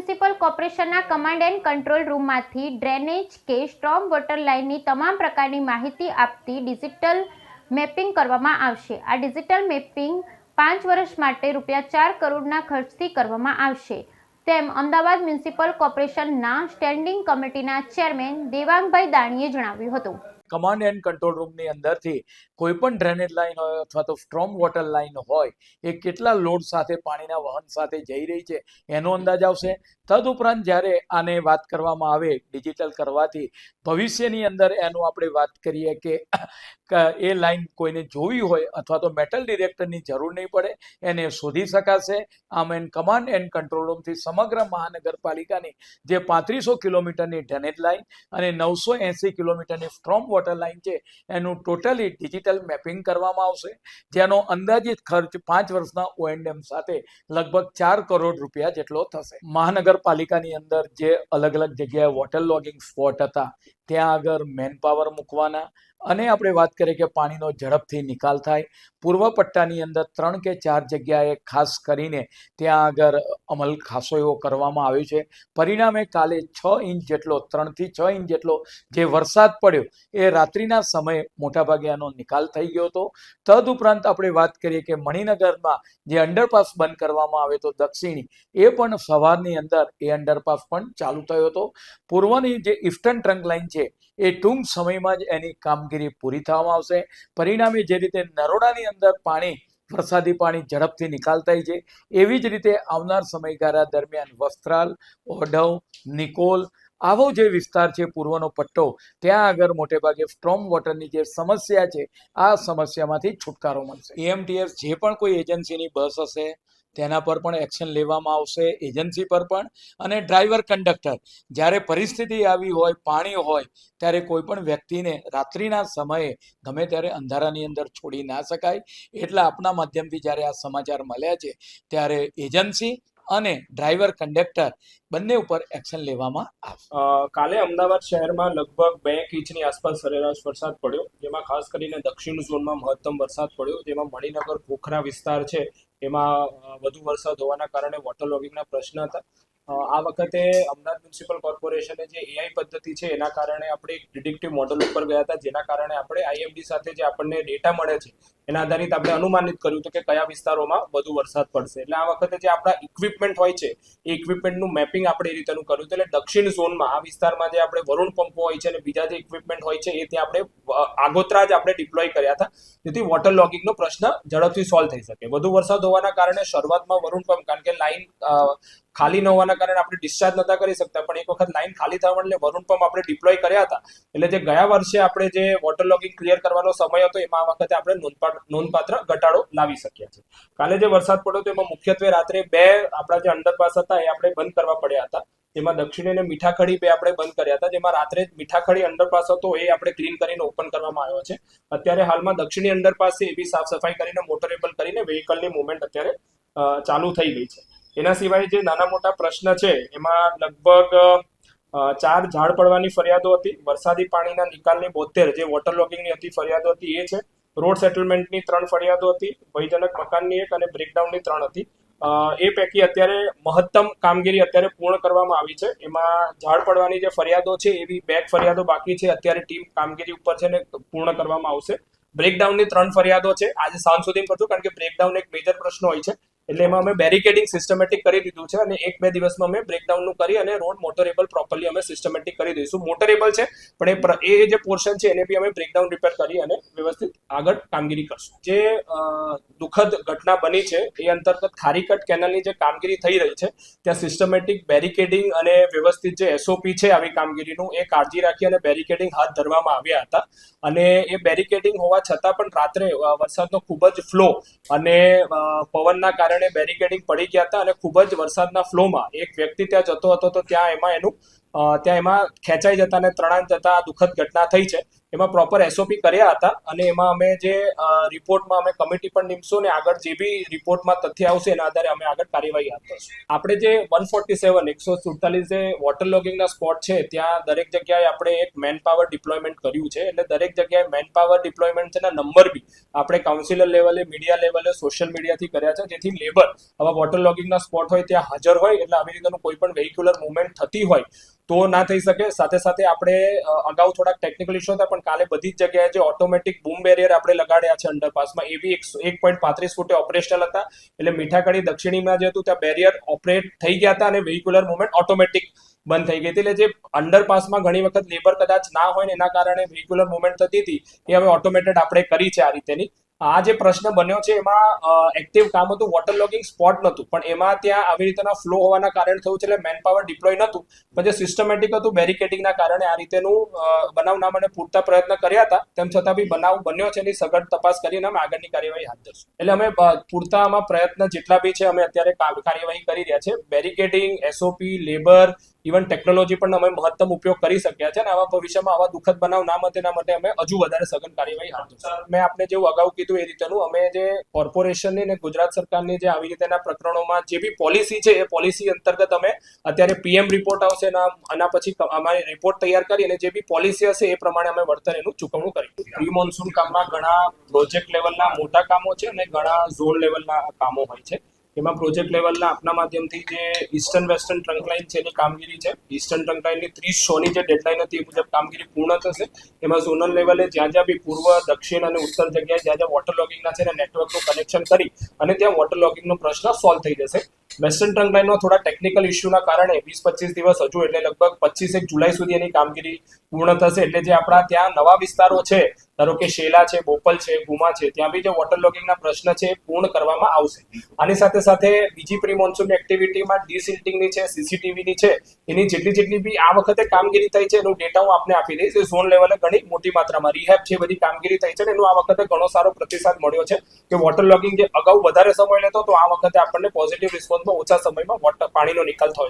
Municipal કોર્પોરેશનના command and control રૂમમાંથી drainage કે storm water લાઇનની તમામ પ્રકારની માહિતી આપતી ડિજિટલ મેપિંગ કરવામાં આવશે. આ ડિજિટલ મેપિંગ 5 વર્ષ માટે ₹4 કરોડના ખર્ચથી કરવામાં આવશે, તેમ અમદાવાદ મ્યુનિસિપલ કોર્પોરેશનના સ્ટેન્ડિંગ કમિટીના ચેરમેન દેવાંગભાઈ દાણીએ જણાવ્યું હતું. કમાન્ડ એન્ડ કંટ્રોલ રૂમની અંદરથી કોઈ પણ ડ્રેનેજ લાઇન હોય અથવા તો સ્ટ્રોમ વોટર લાઇન હોય એ કેટલા લોડ સાથે પાણીના વહન સાથે જઈ રહી છે એનો અંદાજ આવશે. તદુપરાંત જ્યારે આને વાત કરવામાં આવે ડિજિટલ કરવાથી ભવિષ્યની અંદર એનું આપણે વાત કરીએ કે એ લાઇન કોઈને જોવી હોય અથવા તો મેટલ ડિટેક્ટરની જરૂર નહીં પડે, એને શોધી શકાશે. આમ કમાન્ડ એન્ડ કંટ્રોલ રૂમથી સમગ્ર મહાનગરપાલિકાની જે 3500 કિલોમીટરની ડ્રેનેજ લાઇન અને 980 કિલોમીટરની સ્ટ્રોમ વોટર લાઇન છે એનું ટોટલી ડિજિટલ મેપિંગ કરવામાં આવશે, જેનો અંદાજિત ખર્ચ 5 વર્ષના O&M સાથે લગભગ ₹4 કરોડ જેટલો થશે. મહાનગરપાલિકાની અંદર જે અલગ અલગ જગ્યાએ વોટર લોગિંગ સ્પોટ હતા ત્યાં આગળ મેન પાવર મૂકવાના અને આપણે વાત કરીએ કે પાણીનો ઝડપથી નિકાલ થાય. પૂર્વ પટ્ટાની અંદર 3 કે 4 જગ્યાએ ખાસ કરીને ત્યાં આગળ અમલ ખાસો એવો કરવામાં આવ્યો છે. પરિણામે કાલે 6 ઇંચ જેટલો 3 થી 6 ઇંચ જેટલો જે વરસાદ પડ્યો એ રાત્રિના સમયે મોટાભાગે આનો નિકાલ થઈ ગયો હતો. તદુપરાંત આપણે વાત કરીએ કે મણિનગરમાં જે અંડરપાસ બંધ કરવામાં આવે તો દક્ષિણી એ પણ સવારની અંદર એ અંડરપાસ પણ ચાલુ થયો હતો. પૂર્વની જે ઇસ્ટર્ન ટ્રંક લાઇન છે એ ટૂંક સમયમાં જ એની કામગીરી પૂરી થવામાં આવશે. પરિણામે જે રીતે નરોડાની અંદર વરસાદી પાણી ઝડપથી નિકાલ થાય છે એવી જ રીતે આવનાર સમયગાળા દરમિયાન વસ્ત્રાલ, ઓઢવ, નિકોલ આવો જે વિસ્તાર છે પૂર્વનો પટ્ટો ત્યાં આગળ મોટે ભાગે સ્ટ્રોમ વોટરની જે સમસ્યા છે આ સમસ્યામાંથી છુટકારો મળશે. AMTS જે પણ કોઈ એજન્સીની બસ હશે તેના પર પણ એક્શન લેવામાં આવશે, એજન્સી પર પણ. અને ડ્રાઈવર કંડક્ટર જ્યારે પરિસ્થિતિ આવી હોય, પાણી હોય ત્યારે કોઈ પણ વ્યક્તિને રાત્રિના સમયે ગમે ત્યારે અંધારાની અંદર છોડી ના શકાય. એટલે આપના માધ્યમથી જ્યારે આ સમાચાર મળ્યા છે ત્યારે એજન્સી અને ડ્રાઈવર કંડક્ટર બંને ઉપર એક્શન લેવામાં આવશે. કાલે અમદાવાદ શહેરમાં લગભગ 2 ઇંચની આસપાસ સરેરાશ વરસાદ પડ્યો, જેમાં ખાસ કરીને દક્ષિણ ઝોનમાં મહત્તમ વરસાદ પડ્યો, જેમાં મણિનગર ખોખરા વિસ્તાર છે એમાં વધુ વરસાદ હોવાના કારણે વોટર લોગિંગના પ્રશ્ન હતા. આ વખતે અમદાવાદ મ્યુનિસિપલ કોર્પોરેશને જે AI પદ્ધતિ છે એના કારણે આપણે એક પ્રિડિક્ટિવ મોડલ ઉપર ગયા હતા, જેના કારણે આપણે IMD સાથે જે આપણને ડેટા મળે છે એના આધારિત આપણે અનુમાનિત કર્યું હતું કે કયા વિસ્તારોમાં વધુ વરસાદ પડશે. એટલે આ વખતે જે આપણા ઇક્વિપમેન્ટ હોય છે એ ઇક્વિપમેન્ટનું મેપિંગ આપણે એ રીતેનું કર્યું હતું. એટલે દક્ષિણ ઝોનમાં આ વિસ્તારમાં જે આપણે વરુણ પંપો હોય છે અને બીજા જે ઇક્વિપમેન્ટ હોય છે એ ત્યાં આપણે આગોતરા જ આપણે ડિપ્લોય કર્યા હતા, જેથી વોટર લોગિંગનો પ્રશ્ન ઝડપથી સોલ્વ થઈ શકે. વધુ વરસાદ હોવાના કારણે શરૂઆતમાં વરુણ પંપ, કારણ કે લાઈન ખાલી ન હોવાના કારણે આપણે ડિસ્ચાર્જ નતા કરી શકતા, પણ એક વખત લાઈન ખાલી થવા એટલે વરુણ પંપ આપણે ડિપ્લોય કર્યા હતા. એટલે જે ગયા વર્ષે આપણે જે વોટર લોગિંગ ક્લિયર કરવાનો સમય હતો એમાં આ વખતે આપણે નોંધપાત્ર ઘટાડો લાવી શક્યા છે. કાલે જે વરસાદ પડ્યો તો એમાં મુખ્યત્વે રાત્રે 2 આપણા જે અંડરપાસ હતા એ આપણે બંધ કરવા પડ્યા હતા. જેમાં દક્ષિણી અને મીઠાખડી 2 આપણે બંધ કર્યા હતા, જેમાં રાત્રે મીઠાખડી અંડરપાસ હતો એ આપણે ક્લીન કરીને ઓપન કરવામાં આવ્યો છે. અત્યારે હાલમાં દક્ષિણી અંડરપાસ છે એ બી સાફ સફાઈ કરીને મોટરેબલ કરીને વ્હીકલની મુવમેન્ટ અત્યારે ચાલુ થઈ ગઈ છે. એના સિવાય જે નાના મોટા પ્રશ્ન છે એમાં લગભગ 4 ઝાડ પડવાની ફરિયાદો હતી, વરસાદી પાણીના નિકાલની 72 જે વોટર લોગિંગની હતી ફરિયાદો હતી એ છે, રોડ સેટલમેન્ટની 3 ફરિયાદો હતી, ભયજનક મકાનની 1 અને બ્રેકડાઉનની 3 હતી. એ પૈકી અત્યારે મહત્તમ કામગીરી અત્યારે પૂર્ણ કરવામાં આવી છે. એમાં ઝાડ પડવાની જે ફરિયાદો છે એવી 2 ફરિયાદો બાકી છે, અત્યારે ટીમ કામગીરી ઉપર છે ને પૂર્ણ કરવામાં આવશે. બ્રેકડાઉનની 3 ફરિયાદો છે, આજે સાંજ સુધી કરશું, કારણ કે બ્રેકડાઉન એક મેજર પ્રશ્ન હોય છે. એટલે એમાં અમે બેરિકેડિંગ સિસ્ટમેટિક કરી દીધું છે અને 1-2 દિવસમાં અમે બ્રેકડાઉનનું કરી અને રોડ મોટરેબલ પ્રોપરલી અમે સિસ્ટમેટિક કરી દઈશું. મોટરેબલ છે પણ એ જે પોર્શન છે એને બી અમે બ્રેકડાઉન રિપેર કરી અને વ્યવસ્થિત આગળ કામગીરી કરશું. જે દુઃખદ ઘટના બની છે એ અંતર્ગત ખારીકટ કેનાલની જે કામગીરી થઈ રહી છે ત્યાં સિસ્ટમેટિક બેરિકેડિંગ અને વ્યવસ્થિત જે SOP છે આવી કામગીરીનું એ કાળજી રાખી અને બેરિકેડિંગ હાથ ધરવામાં આવ્યા હતા. અને એ બેરિકેડિંગ હોવા છતાં પણ રાત્રે વરસાદનો ખૂબ જ ફ્લો અને પવનના કારણે બેરિકેડિંગ પડી ગયા હતા અને ખૂબ જ વરસાદના ફ્લોમાં એક વ્યક્તિ ત્યાં જતો હતો તો ત્યાં એમાં ખેંચાઈ જતા અને તણાઈ જતા આ દુઃખદ ઘટના થઈ છે. એમાં પ્રોપર SOP કર્યા હતા અને એમાં અમે જે રિપોર્ટમાં અમે કમિટી પણ નીમશું અને આગળ જે બી રિપોર્ટમાં તથ્ય આવશે એના આધારે અમે આગળ કાર્યવાહી હાથ ધરશું. આપણે જે 147 જે વોટર લોગિંગના સ્પોટ છે ત્યાં દરેક જગ્યાએ આપણે એક મેન પાવર ડિપ્લોયમેન્ટ કર્યું છે. એટલે દરેક જગ્યાએ મેન પાવર ડિપ્લોયમેન્ટના નંબર બી આપણે કાઉન્સિલર લેવલે, મીડિયા લેવલે, સોશિયલ મીડિયાથી કર્યા છે, જેથી લેબર આવા વોટર લોગિંગના સ્પોટ હોય ત્યાં હાજર હોય એટલે આવી રીતનું કોઈ પણ વેહિક્યુલર મુવમેન્ટ થતી હોય તો ના થઈ શકે. સાથે સાથે આપણે અગાઉ થોડાક ટેકનિકલ ઇસ્યુ હતા પણ કાલે બધી જ જગ્યાએ જે ઓટોમેટિક બૂમ બેરિયર આપણે લગાડ્યા છે અંડરપાસમાં એ બી 1.35 ફૂટે ઓપરેશનલ હતા. એટલે મીઠાકડી દક્ષિણીમાં જે હતું ત્યાં બેરિયર ઓપરેટ થઈ ગયા હતા અને વેહિક્યુલર મુવમેન્ટ ઓટોમેટિક બંધ થઈ ગઈ હતી. એટલે જે અંડરપાસમાં ઘણી વખત લેબર કદાચ ના હોય ને એના કારણે વેહિક્યુલર મુવમેન્ટ થતી હતી એ હવે ઓટોમેટેડ આપણે કરી છે આ રીતેની. આ જે પ્રશ્ન બન્યો છે એમાં એક્ટિવ કામ હતું, વોટર લોગિંગ સ્પોટ નહોતું પણ એમાં ત્યાં આવી રીતના ફ્લો હોવાના કારણે થયું છે. એટલે મેન પાવર ડિપ્લોય નહોતું પણ જે સિસ્ટમેટિક હતું બેરિકેડિંગના કારણે આ રીતેનું બનાવ ના મને પૂરતા પ્રયત્ન કર્યા હતા. તેમ છતાં બી બનાવ બન્યો છે એની સઘન તપાસ કરીને અમે આગળની કાર્યવાહી હાથ ધરશું. એટલે અમે પૂરતા આમાં પ્રયત્ન જેટલા બી છે અમે અત્યારે કાર્યવાહી કરી રહ્યા છે. Barricading, SOP, labour, even technology પણ અમે મહત્તમ ઉપયોગ કરી શક્યા છે અને આવા ભવિષ્યમાં આવા દુઃખદ બનાવ ના બને તેના માટે અમે હજુ વધારે સઘન કાર્યવાહી હાથ ધરશું. મેં આપને જેવું અગાઉ કીધું એ રીતેનું અમે જે કોર્પોરેશનની અને ગુજરાત સરકારની જે આવી રીતેના પ્રકરણોમાં જે બી પોલિસી છે એ પોલિસી અંતર્ગત અમે અત્યારે PM રિપોર્ટ આવશે આના પછી અમારી રિપોર્ટ તૈયાર કરી અને જે બી પોલિસી હશે એ પ્રમાણે અમે વળતર એનું ચૂકવણું કરીશું. પ્રી મોન્સૂન કામમાં ઘણા પ્રોજેક્ટ લેવલના મોટા કામો છે અને ઘણા ઝોન લેવલના કામો હોય છે. એમાં પ્રોજેક્ટ લેવલના આપના માધ્યમથી જે ઈસ્ટર્ન વેસ્ટર્ન ટ્રંક લાઇન છે એની કામગીરી છે. ઈસ્ટર્ન ટ્રંક લાઇનની 30 શોની જે ડેડલાઇન હતી એ મુજબ કામગીરી પૂર્ણ થશે. એમાં ઝોનલ લેવલે જ્યાં જ્યાં બી પૂર્વ, દક્ષિણ અને ઉત્તર જગ્યાએ જ્યાં જ્યાં વોટર લોગિંગના છે એને નેટવર્કનું કનેક્શન કરી અને ત્યાં વોટર લોગિંગનો પ્રશ્ન સોલ્વ થઈ જશે. વેસ્ટર્ન ટ્રંક લાઇનમાં થોડા ટેકનિકલ ઇસ્યુના કારણે 20-25 દિવસ હજુ એટલે લગભગ 25 જુલાઈ સુધી એની કામગીરી પૂર્ણ થશે. એટલે જે આપણા ત્યાં નવા વિસ્તારો છે, ધારો કે શેલા છે, બોપલ છે, ગુમા છે, ત્યાં બી જે વોટર લોગિંગના પ્રશ્ન છે એ પૂર્ણ કરવામાં આવશે. આની સાથે સાથે બીજી પ્રી મોન્સૂન એક્ટિવિટીમાં ડીસિલ્ટિંગની છે, CCTVની છે, એની જેટલી બી આ વખતે કામગીરી થઈ છે એનું ડેટા હું આપને આપી દઈશ. ઝોન લેવલે ઘણી મોટી માત્રામાં રિહેબ છે બધી કામગીરી થઈ છે અને એનો આ વખતે ઘણો સારો પ્રતિસાદ મળ્યો છે કે વોટર લોગિંગ જે અગાઉ વધારે સમય લેતો તો આ વખતે આપણને પોઝિટિવ રિસ્પોન્સમાં ઓછા સમયમાં પાણીનો નિકાલ થયો.